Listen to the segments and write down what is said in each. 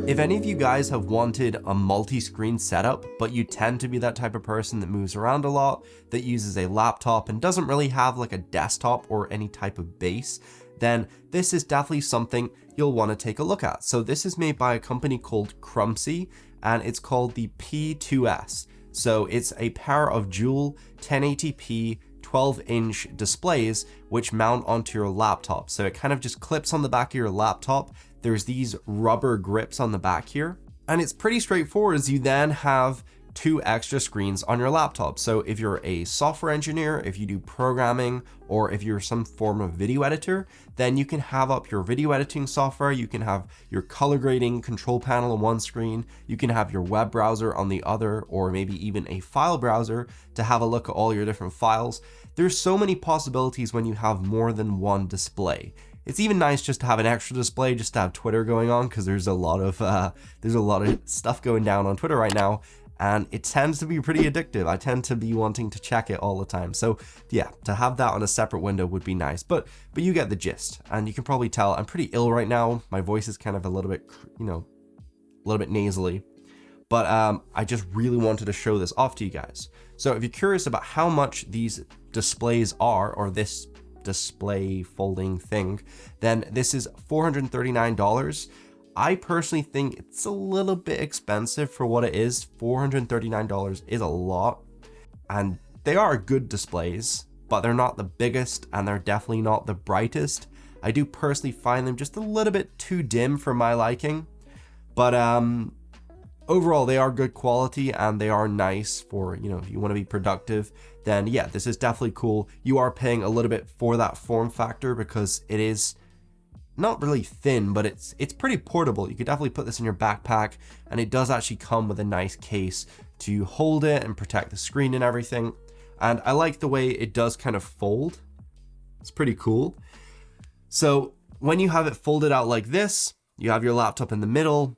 If any of you guys have wanted a multi-screen setup, but you tend to be that type of person that moves around a lot, that uses a laptop and doesn't really have like a desktop or any type of base, then this is definitely something you'll want to take a look at. So this is made by a company called Kwumsy, and it's called the P2S. So it's a pair of dual 1080p 12-inch displays which mount onto your laptop. So it kind of just clips on the back of your laptop. There's these rubber grips on the back here, and it's pretty straightforward as you then have two extra screens on your laptop. So if you're a software engineer, if you do programming, or if you're some form of video editor, then you can have up your video editing software, you can have your color grading control panel on one screen, you can have your web browser on the other, or maybe even a file browser to have a look at all your different files. There's so many possibilities when you have more than one display. It's even nice just to have an extra display, just to have Twitter going on, because there's a lot of stuff going down on Twitter right now, and it tends to be pretty addictive. I tend to be wanting to check it all the time. So yeah, to have that on a separate window would be nice, but you get the gist. And you can probably tell I'm pretty ill right now. My voice is kind of a little bit, a little bit nasally, but I just really wanted to show this off to you guys. So if you're curious about how much these displays are, or this display folding thing, then this is $439. I personally think it's a little bit expensive for what it is. $439 is a lot, and they are good displays, but they're not the biggest and they're definitely not the brightest. I do personally find them just a little bit too dim for my liking, but overall they are good quality and they are nice for, if you want to be productive, then yeah, this is definitely cool. You are paying a little bit for that form factor because it is not really thin, but it's pretty portable. You could definitely put this in your backpack, and it does actually come with a nice case to hold it and protect the screen and everything. And I like the way it does kind of fold. It's pretty cool. So when you have it folded out like this, you have your laptop in the middle,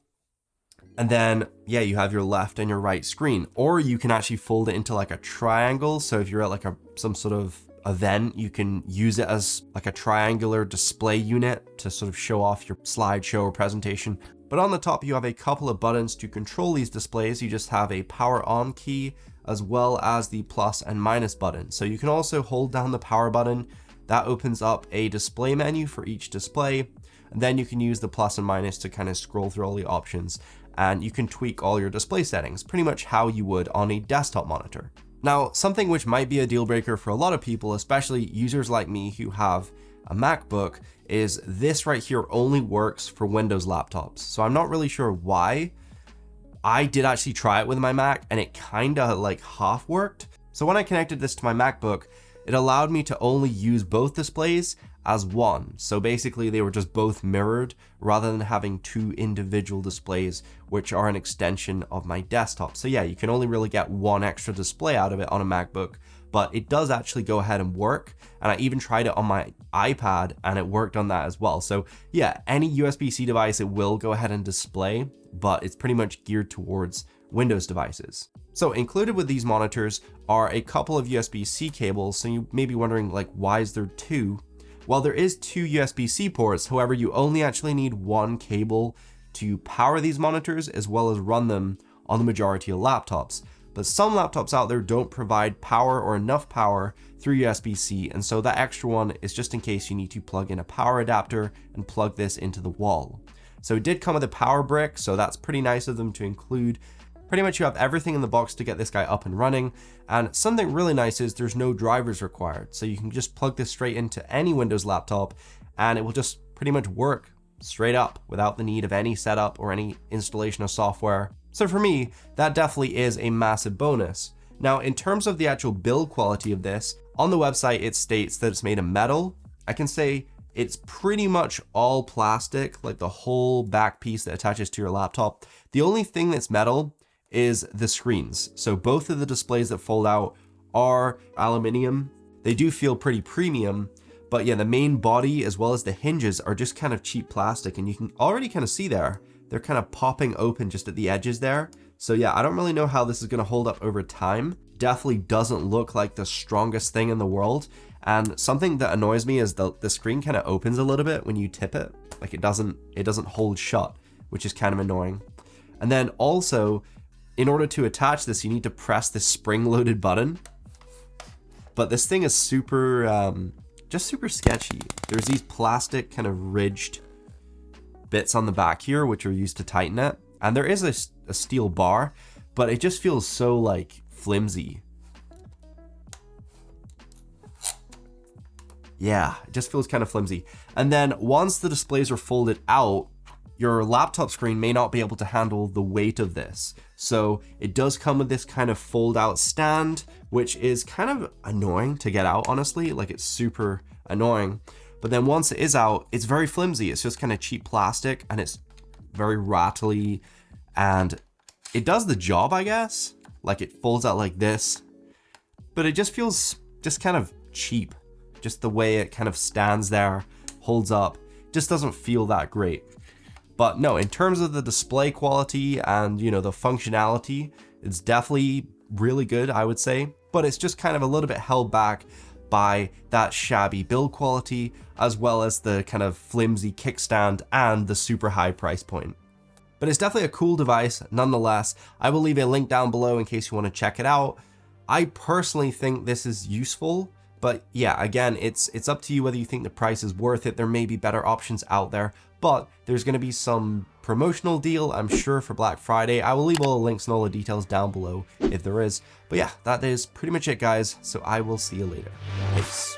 and then yeah, you have your left and your right screen. Or you can actually fold it into like a triangle. So if you're at like some sort of event, you can use it as like a triangular display unit to sort of show off your slideshow or presentation. But on the top, you have a couple of buttons to control these displays. You just have a power on key as well as the plus and minus button. So you can also hold down the power button. That opens up a display menu for each display. And then you can use the plus and minus to kind of scroll through all the options, and you can tweak all your display settings pretty much how you would on a desktop monitor. Now, something which might be a deal breaker for a lot of people, especially users like me who have a MacBook, is this right here only works for Windows laptops. So I'm not really sure why. I did actually try it with my Mac and it kind of like half worked. So when I connected this to my MacBook, it allowed me to only use both displays as one. So basically they were just both mirrored rather than having two individual displays, which are an extension of my desktop. So yeah, you can only really get one extra display out of it on a MacBook, but it does actually go ahead and work. And I even tried it on my iPad and it worked on that as well. So yeah, any USB-C device, it will go ahead and display, but it's pretty much geared towards Windows devices. So included with these monitors are a couple of USB-C cables. So you may be wondering, like, why is there two? Well, there is two USB-C ports. However, you only actually need one cable to power these monitors as well as run them on the majority of laptops. But some laptops out there don't provide power or enough power through USB-C, and so that extra one is just in case you need to plug in a power adapter and plug this into the wall. So it did come with a power brick, so that's pretty nice of them to include. Pretty much you have everything in the box to get this guy up and running. And something really nice is there's no drivers required. So you can just plug this straight into any Windows laptop and it will just pretty much work straight up without the need of any setup or any installation of software. So for me, that definitely is a massive bonus. Now, in terms of the actual build quality of this, on the website, it states that it's made of metal. I can say it's pretty much all plastic, like the whole back piece that attaches to your laptop. The only thing that's metal is the screens. So both of the displays that fold out are aluminum. They do feel pretty premium, but yeah, the main body as well as the hinges are just kind of cheap plastic, and you can already kind of see they're kind of popping open just at the edges there. So yeah, I don't really know how this is gonna hold up over time. Definitely doesn't look like the strongest thing in the world. And something that annoys me is the screen kind of opens a little bit when you tip it. Like it doesn't hold shut, which is kind of annoying. And then also, in order to attach this, you need to press this spring-loaded button. But this thing is super, just super sketchy. There's these plastic kind of ridged bits on the back here, which are used to tighten it. And there is a steel bar, but it just feels so like flimsy. Yeah, it just feels kind of flimsy. And then once the displays are folded out, your laptop screen may not be able to handle the weight of this. So it does come with this kind of fold out stand, which is kind of annoying to get out, honestly. Like, it's super annoying. But then once it is out, it's very flimsy. It's just kind of cheap plastic and it's very rattly, and it does the job, I guess. Like, it folds out like this, but it just feels just kind of cheap. Just the way it kind of stands there, holds up, just doesn't feel that great. But no, in terms of the display quality and, you know, the functionality, it's definitely really good, I would say. But it's just kind of a little bit held back by that shabby build quality, as well as the kind of flimsy kickstand and the super high price point. But it's definitely a cool device nonetheless. I will leave a link down below in case you want to check it out. I personally think this is useful. But yeah, again, it's up to you whether you think the price is worth it. There may be better options out there, but there's going to be some promotional deal, I'm sure, for Black Friday. I will leave all the links and all the details down below if there is. But yeah, that is pretty much it, guys. So I will see you later. Peace.